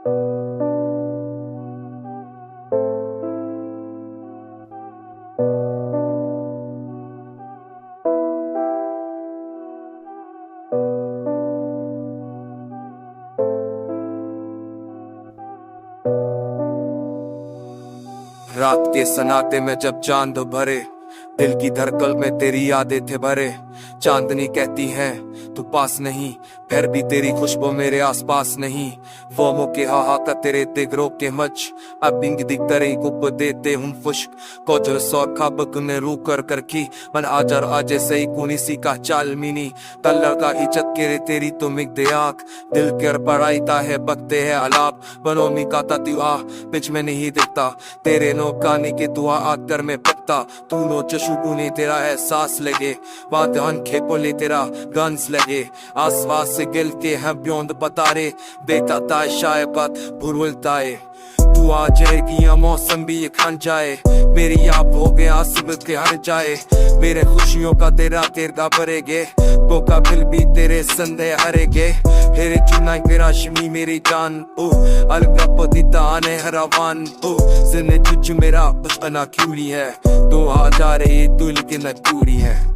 रात के सन्नाटे में जब चांद भरे, दिल की धड़कन में तेरी यादें थे भरे। चांदनी कहती है तू पास नहीं, फिर भी तेरी खुशबू मेरे आसपास नहीं। वो मुके हाहाका तेरे दिगरों के मच, अब बिंग दिख तरे गुप देते हम फुश्क को जो सौ खाबक ने रू कर की मन आजर आजे सही कुनी सी का चाल मिनी तल्लर का इज्जत के तेरी तुम एक दे आंख दिल कर पढ़ाईता है बकते है अलाप बनो मिकाता दुआ पिच में नहीं दिखता तेरे नो कानी के दुआ आकर में पकता तू नो चशुकू ने तेरा एहसास लगे बात खे बोले तेरा गन्स लगे आसपास से गिलते हैं ब्योंद बतारे बेटा ताए शायद बात भूलताए तू आ जाएगी या मौसम भी ये खान जाए मेरी आप हो गया सब के हर जाए मेरे खुशियों का तेरा तेरा भरेगे वो का बिल भी तेरे संदेह हरेगे तेरे चुनाई तेरा शमी मेरी जान ओ अलगा पतिता आने हरावान ओ जिन्हें तुझ मेरा बस अना क्यूरी है 2000 तुल के न पूरी है।